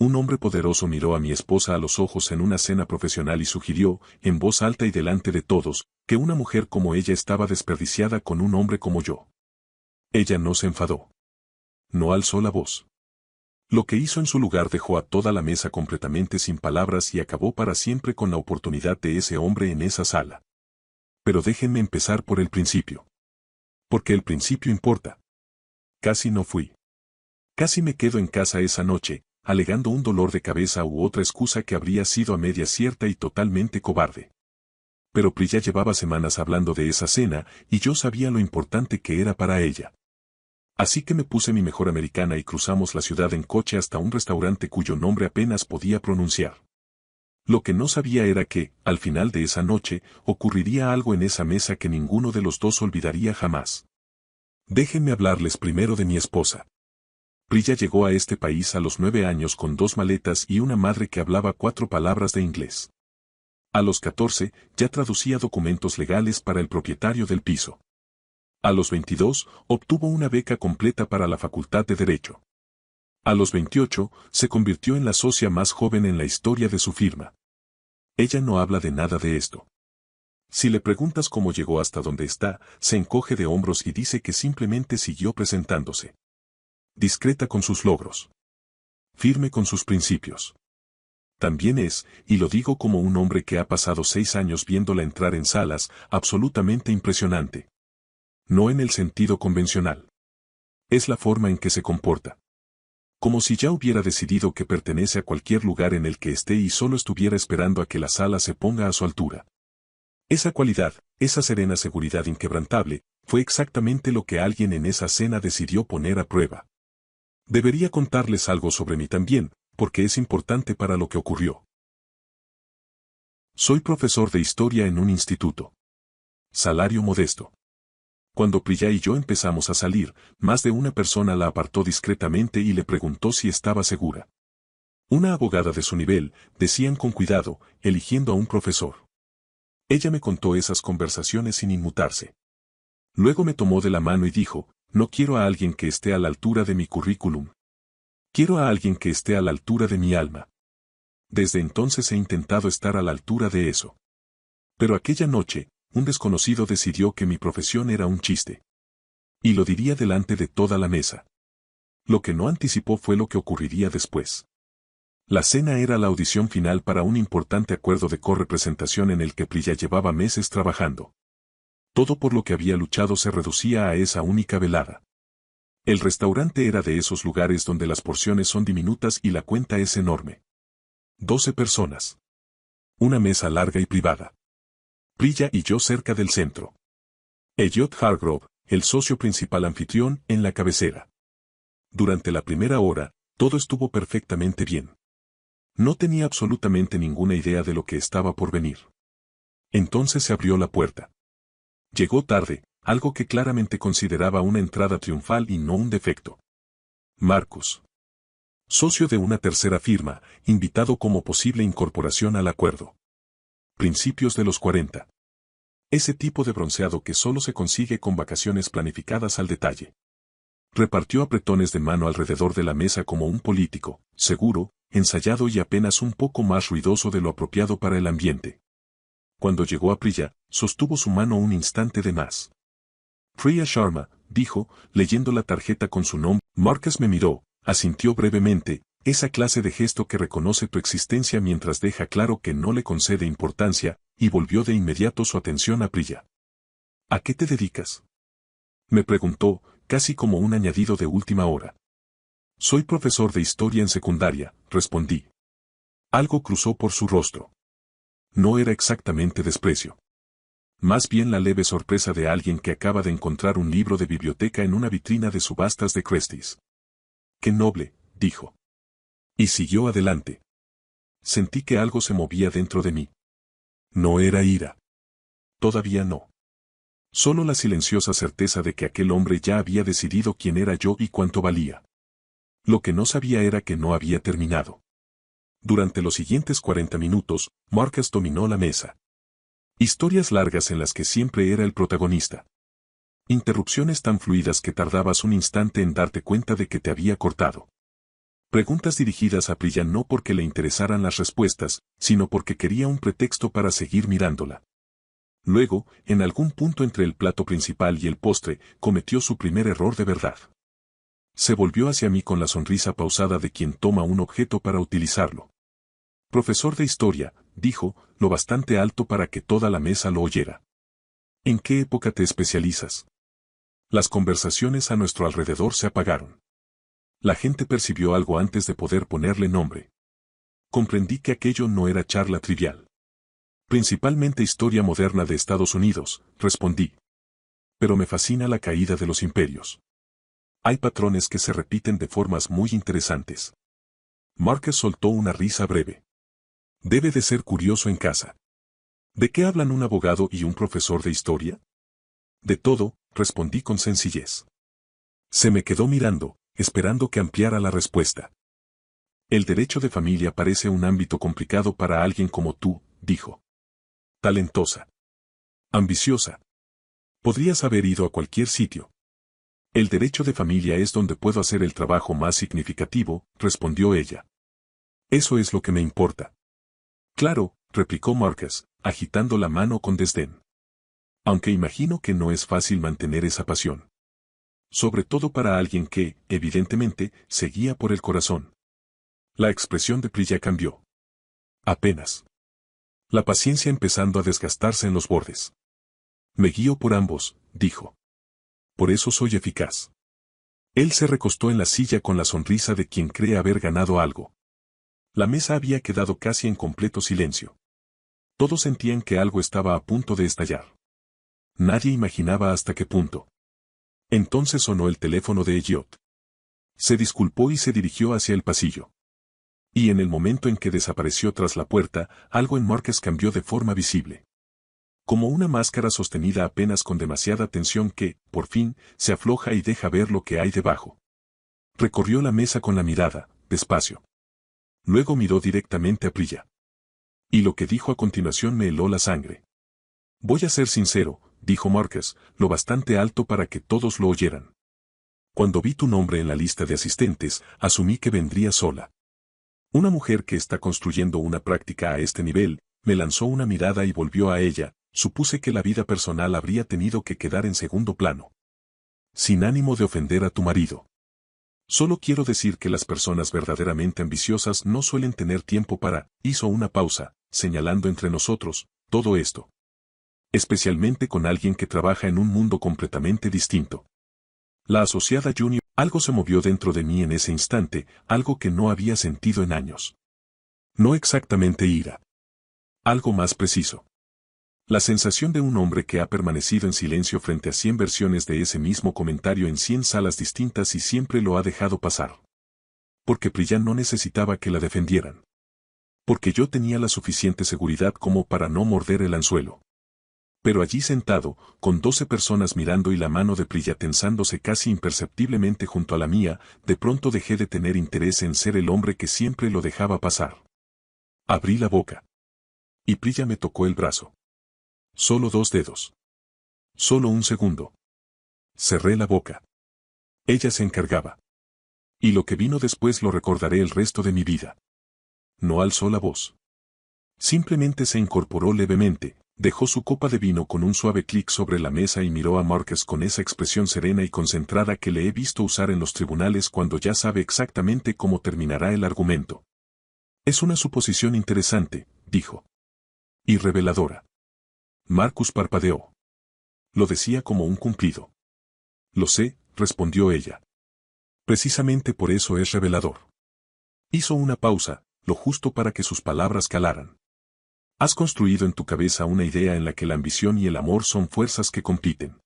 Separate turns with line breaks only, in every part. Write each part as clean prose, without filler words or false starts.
Un hombre poderoso miró a mi esposa a los ojos en una cena profesional y sugirió, en voz alta y delante de todos, que una mujer como ella estaba desperdiciada con un hombre como yo. Ella no se enfadó. No alzó la voz. Lo que hizo en su lugar dejó a toda la mesa completamente sin palabras y acabó para siempre con la oportunidad de ese hombre en esa sala. Pero déjenme empezar por el principio. Porque el principio importa. Casi no fui. Casi me quedo en casa esa noche, alegando un dolor de cabeza u otra excusa que habría sido a media cierta y totalmente cobarde. Pero Priya llevaba semanas hablando de esa cena y yo sabía lo importante que era para ella. Así que me puse mi mejor americana y cruzamos la ciudad en coche hasta un restaurante cuyo nombre apenas podía pronunciar. Lo que no sabía era que, al final de esa noche, ocurriría algo en esa mesa que ninguno de los dos olvidaría jamás. Déjenme hablarles primero de mi esposa. Priya llegó a este país a los 9 años con 2 maletas y una madre que hablaba 4 palabras de inglés. A los 14, ya traducía documentos legales para el propietario del piso. A los 22, obtuvo una beca completa para la Facultad de Derecho. A los 28, se convirtió en la socia más joven en la historia de su firma. Ella no habla de nada de esto. Si le preguntas cómo llegó hasta donde está, se encoge de hombros y dice que simplemente siguió presentándose. Discreta con sus logros. Firme con sus principios. También es, y lo digo como un hombre que ha pasado 6 años viéndola entrar en salas, absolutamente impresionante. No en el sentido convencional. Es la forma en que se comporta. Como si ya hubiera decidido que pertenece a cualquier lugar en el que esté y solo estuviera esperando a que la sala se ponga a su altura. Esa cualidad, esa serena seguridad inquebrantable, fue exactamente lo que alguien en esa cena decidió poner a prueba. Debería contarles algo sobre mí también, porque es importante para lo que ocurrió. Soy profesor de historia en un instituto. Salario modesto. Cuando Priya y yo empezamos a salir, más de una persona la apartó discretamente y le preguntó si estaba segura. Una abogada de su nivel, decían con cuidado, eligiendo a un profesor. Ella me contó esas conversaciones sin inmutarse. Luego me tomó de la mano y dijo, no quiero a alguien que esté a la altura de mi currículum. Quiero a alguien que esté a la altura de mi alma. Desde entonces he intentado estar a la altura de eso. Pero aquella noche, un desconocido decidió que mi profesión era un chiste. Y lo diría delante de toda la mesa. Lo que no anticipó fue lo que ocurriría después. La cena era la audición final para un importante acuerdo de correpresentación en el que Priya llevaba meses trabajando. Todo por lo que había luchado se reducía a esa única velada. El restaurante era de esos lugares donde las porciones son diminutas y la cuenta es enorme. 12 personas. Una mesa larga y privada. Priya y yo cerca del centro. Elliot Hargrove, el socio principal anfitrión, en la cabecera. Durante la primera hora, todo estuvo perfectamente bien. No tenía absolutamente ninguna idea de lo que estaba por venir. Entonces se abrió la puerta. Llegó tarde, algo que claramente consideraba una entrada triunfal y no un defecto. Marcus. Socio de una tercera firma, invitado como posible incorporación al acuerdo. Principios de los 40. Ese tipo de bronceado que solo se consigue con vacaciones planificadas al detalle. Repartió apretones de mano alrededor de la mesa como un político, seguro, ensayado y apenas un poco más ruidoso de lo apropiado para el ambiente. Cuando llegó a Priya, sostuvo su mano un instante de más. Priya Sharma, dijo, leyendo la tarjeta con su nombre. Marcus me miró, asintió brevemente, esa clase de gesto que reconoce tu existencia mientras deja claro que no le concede importancia, y volvió de inmediato su atención a Priya. ¿A qué te dedicas?, me preguntó, casi como un añadido de última hora. Soy profesor de historia en secundaria, respondí. Algo cruzó por su rostro. No era exactamente desprecio. Más bien la leve sorpresa de alguien que acaba de encontrar un libro de biblioteca en una vitrina de subastas de Christie's. Qué noble, dijo. Y siguió adelante. Sentí que algo se movía dentro de mí. No era ira. Todavía no. Solo la silenciosa certeza de que aquel hombre ya había decidido quién era yo y cuánto valía. Lo que no sabía era que no había terminado. Durante los siguientes 40 minutos, Marcus dominó la mesa. Historias largas en las que siempre era el protagonista. Interrupciones tan fluidas que tardabas un instante en darte cuenta de que te había cortado. Preguntas dirigidas a Priya no porque le interesaran las respuestas, sino porque quería un pretexto para seguir mirándola. Luego, en algún punto entre el plato principal y el postre, cometió su primer error de verdad. Se volvió hacia mí con la sonrisa pausada de quien toma un objeto para utilizarlo. Profesor de historia, dijo, lo bastante alto para que toda la mesa lo oyera. ¿En qué época te especializas? Las conversaciones a nuestro alrededor se apagaron. La gente percibió algo antes de poder ponerle nombre. Comprendí que aquello no era charla trivial. Principalmente historia moderna de Estados Unidos, respondí. Pero me fascina la caída de los imperios. Hay patrones que se repiten de formas muy interesantes. Marcus soltó una risa breve. Debe de ser curioso en casa. ¿De qué hablan un abogado y un profesor de historia? De todo, respondí con sencillez. Se me quedó mirando, esperando que ampliara la respuesta. El derecho de familia parece un ámbito complicado para alguien como tú, dijo. Talentosa. Ambiciosa. Podrías haber ido a cualquier sitio. El derecho de familia es donde puedo hacer el trabajo más significativo, respondió ella. Eso es lo que me importa. Claro, replicó Marcus, agitando la mano con desdén. Aunque imagino que no es fácil mantener esa pasión. Sobre todo para alguien que, evidentemente, se guía por el corazón. La expresión de Priya cambió. Apenas. La paciencia empezando a desgastarse en los bordes. Me guío por ambos, dijo. Por eso soy eficaz. Él se recostó en la silla con la sonrisa de quien cree haber ganado algo. La mesa había quedado casi en completo silencio. Todos sentían que algo estaba a punto de estallar. Nadie imaginaba hasta qué punto. Entonces sonó el teléfono de Elliot. Se disculpó y se dirigió hacia el pasillo. Y en el momento en que desapareció tras la puerta, algo en Marcus cambió de forma visible. Como una máscara sostenida apenas con demasiada tensión que, por fin, se afloja y deja ver lo que hay debajo. Recorrió la mesa con la mirada, despacio. Luego miró directamente a Priya. Y lo que dijo a continuación me heló la sangre. Voy a ser sincero, dijo Marcus, lo bastante alto para que todos lo oyeran. Cuando vi tu nombre en la lista de asistentes, asumí que vendría sola. Una mujer que está construyendo una práctica a este nivel, me lanzó una mirada y volvió a ella, supuse que la vida personal habría tenido que quedar en segundo plano. Sin ánimo de ofender a tu marido. Solo quiero decir que las personas verdaderamente ambiciosas no suelen tener tiempo para, hizo una pausa, señalando entre nosotros, todo esto. Especialmente con alguien que trabaja en un mundo completamente distinto. La asociada Junior, algo se movió dentro de mí en ese instante, algo que no había sentido en años. No exactamente ira. Algo más preciso. La sensación de un hombre que ha permanecido en silencio frente a 100 versiones de ese mismo comentario en 100 salas distintas y siempre lo ha dejado pasar. Porque Priya no necesitaba que la defendieran. Porque yo tenía la suficiente seguridad como para no morder el anzuelo. Pero allí sentado, con 12 personas mirando y la mano de Priya tensándose casi imperceptiblemente junto a la mía, de pronto dejé de tener interés en ser el hombre que siempre lo dejaba pasar. Abrí la boca. Y Priya me tocó el brazo. Solo 2 dedos. Solo un segundo. Cerré la boca. Ella se encargaba. Y lo que vino después lo recordaré el resto de mi vida. No alzó la voz. Simplemente se incorporó levemente, dejó su copa de vino con un suave clic sobre la mesa y miró a Marcus con esa expresión serena y concentrada que le he visto usar en los tribunales cuando ya sabe exactamente cómo terminará el argumento. Es una suposición interesante, dijo. Y reveladora. Marcus parpadeó. Lo decía como un cumplido. Lo sé, respondió ella. Precisamente por eso es revelador. Hizo una pausa, lo justo para que sus palabras calaran. Has construido en tu cabeza una idea en la que la ambición y el amor son fuerzas que compiten.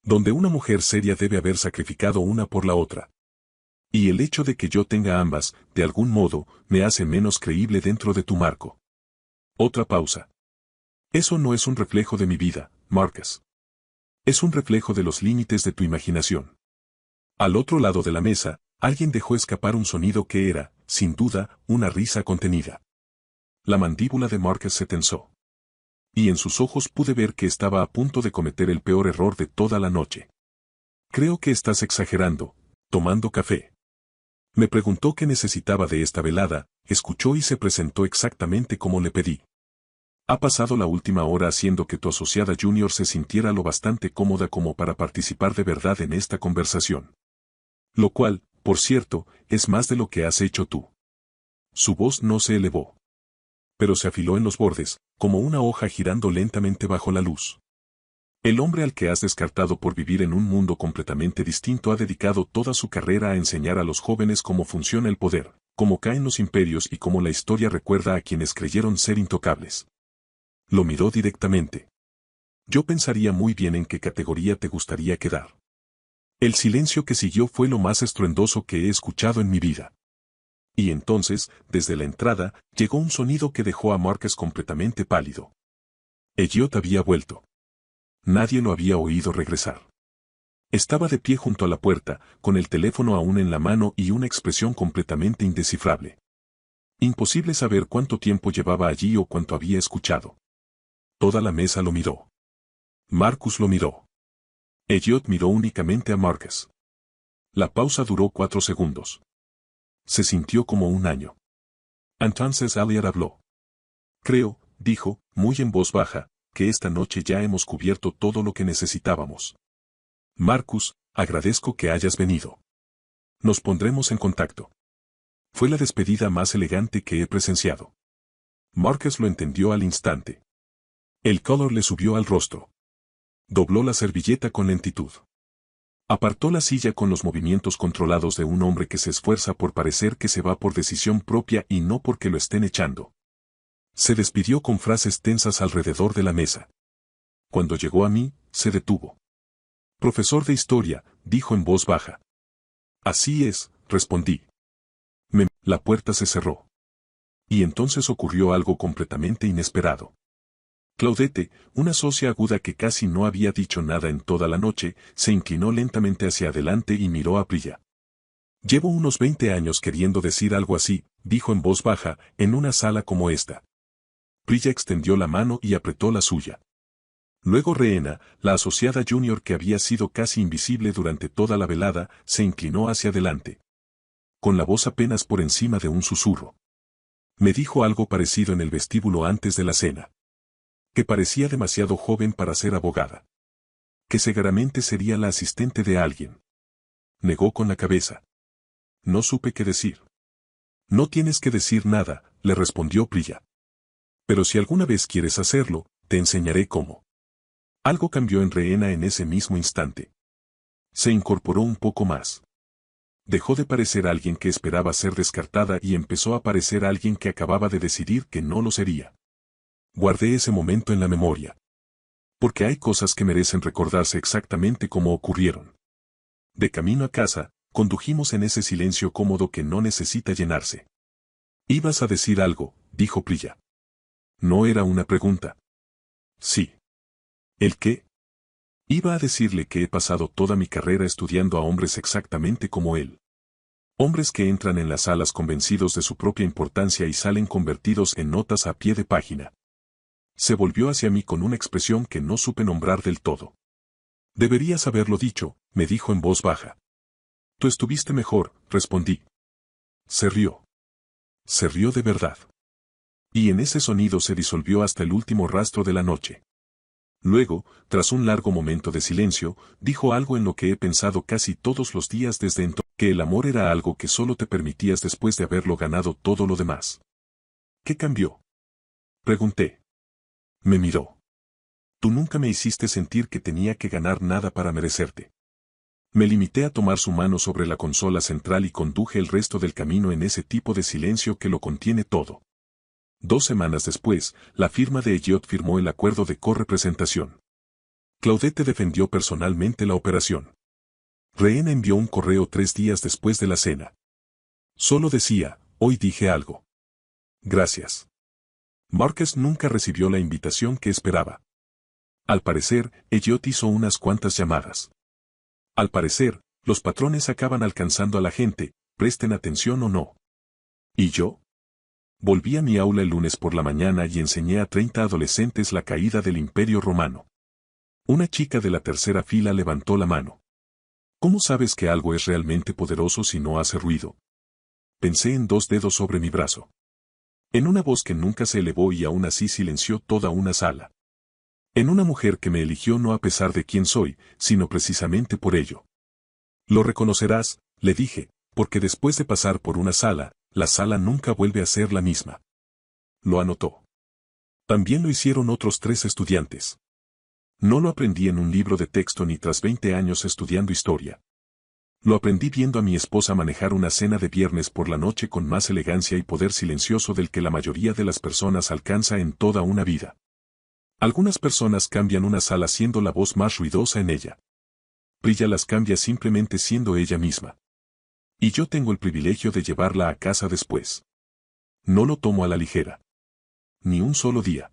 Donde una mujer seria debe haber sacrificado una por la otra. Y el hecho de que yo tenga ambas, de algún modo, me hace menos creíble dentro de tu marco. Otra pausa. Eso no es un reflejo de mi vida, Marcus. Es un reflejo de los límites de tu imaginación. Al otro lado de la mesa, alguien dejó escapar un sonido que era, sin duda, una risa contenida. La mandíbula de Marcus se tensó. Y en sus ojos pude ver que estaba a punto de cometer el peor error de toda la noche. Creo que estás exagerando, tomando café. Me preguntó qué necesitaba de esta velada, escuchó y se presentó exactamente como le pedí. Ha pasado la última hora haciendo que tu asociada junior se sintiera lo bastante cómoda como para participar de verdad en esta conversación. Lo cual, por cierto, es más de lo que has hecho tú. Su voz no se elevó, pero se afiló en los bordes, como una hoja girando lentamente bajo la luz. El hombre al que has descartado por vivir en un mundo completamente distinto ha dedicado toda su carrera a enseñar a los jóvenes cómo funciona el poder, cómo caen los imperios y cómo la historia recuerda a quienes creyeron ser intocables. Lo miró directamente. Yo pensaría muy bien en qué categoría te gustaría quedar. El silencio que siguió fue lo más estruendoso que he escuchado en mi vida. Y entonces, desde la entrada, llegó un sonido que dejó a Marcus completamente pálido. Elliot había vuelto. Nadie lo había oído regresar. Estaba de pie junto a la puerta, con el teléfono aún en la mano y una expresión completamente indescifrable. Imposible saber cuánto tiempo llevaba allí o cuánto había escuchado. Toda la mesa lo miró. Marcus lo miró. Elliot miró únicamente a Marcus. La pausa duró 4 segundos. Se sintió como un año. Entonces Elliot habló. Creo, dijo, muy en voz baja, que esta noche ya hemos cubierto todo lo que necesitábamos. Marcus, agradezco que hayas venido. Nos pondremos en contacto. Fue la despedida más elegante que he presenciado. Marcus lo entendió al instante. El color le subió al rostro. Dobló la servilleta con lentitud. Apartó la silla con los movimientos controlados de un hombre que se esfuerza por parecer que se va por decisión propia y no porque lo estén echando. Se despidió con frases tensas alrededor de la mesa. Cuando llegó a mí, se detuvo. Profesor de historia, dijo en voz baja. Así es, respondí. La puerta se cerró. Y entonces ocurrió algo completamente inesperado. Claudette, una socia aguda que casi no había dicho nada en toda la noche, se inclinó lentamente hacia adelante y miró a Priya. Llevo unos 20 años queriendo decir algo así, dijo en voz baja, en una sala como esta. Priya extendió la mano y apretó la suya. Luego Rehena, la asociada junior que había sido casi invisible durante toda la velada, se inclinó hacia adelante. Con la voz apenas por encima de un susurro. Me dijo algo parecido en el vestíbulo antes de la cena. Que parecía demasiado joven para ser abogada. Que seguramente sería la asistente de alguien. Negó con la cabeza. No supe qué decir. No tienes que decir nada, le respondió Priya. Pero si alguna vez quieres hacerlo, te enseñaré cómo. Algo cambió en Rehena en ese mismo instante. Se incorporó un poco más. Dejó de parecer alguien que esperaba ser descartada y empezó a parecer alguien que acababa de decidir que no lo sería. Guardé ese momento en la memoria. Porque hay cosas que merecen recordarse exactamente como ocurrieron. De camino a casa, condujimos en ese silencio cómodo que no necesita llenarse. Ibas a decir algo, dijo Priya. No era una pregunta. Sí. ¿El qué? Iba a decirle que he pasado toda mi carrera estudiando a hombres exactamente como él. Hombres que entran en las salas convencidos de su propia importancia y salen convertidos en notas a pie de página. Se volvió hacia mí con una expresión que no supe nombrar del todo. Deberías haberlo dicho, me dijo en voz baja. Tú estuviste mejor, respondí. Se rió. Se rió de verdad. Y en ese sonido se disolvió hasta el último rastro de la noche. Luego, tras un largo momento de silencio, dijo algo en lo que he pensado casi todos los días desde entonces, que el amor era algo que solo te permitías después de haberlo ganado todo lo demás. ¿Qué cambió? Pregunté. Me miró. Tú nunca me hiciste sentir que tenía que ganar nada para merecerte. Me limité a tomar su mano sobre la consola central y conduje el resto del camino en ese tipo de silencio que lo contiene todo. 2 semanas después, la firma de Elliot firmó el acuerdo de correpresentación. Claudette defendió personalmente la operación. Rehena envió un correo 3 días después de la cena. Solo decía, hoy dije algo. Gracias. Marcus nunca recibió la invitación que esperaba. Al parecer, Elliot hizo unas cuantas llamadas. Al parecer, los patrones acaban alcanzando a la gente, presten atención o no. ¿Y yo? Volví a mi aula el lunes por la mañana y enseñé a 30 adolescentes la caída del Imperio Romano. Una chica de la tercera fila levantó la mano. ¿Cómo sabes que algo es realmente poderoso si no hace ruido? pensé en 2 dedos sobre mi brazo. En una voz que nunca se elevó y aún así silenció toda una sala. En una mujer que me eligió no a pesar de quién soy, sino precisamente por ello. Lo reconocerás, le dije, porque después de pasar por una sala, la sala nunca vuelve a ser la misma. Lo anotó. También lo hicieron otros 3 estudiantes. No lo aprendí en un libro de texto ni tras 20 años estudiando historia. Lo aprendí viendo a mi esposa manejar una cena de viernes por la noche con más elegancia y poder silencioso del que la mayoría de las personas alcanza en toda una vida. Algunas personas cambian una sala siendo la voz más ruidosa en ella. Brilla las cambia simplemente siendo ella misma. Y yo tengo el privilegio de llevarla a casa después. No lo tomo a la ligera. Ni un solo día.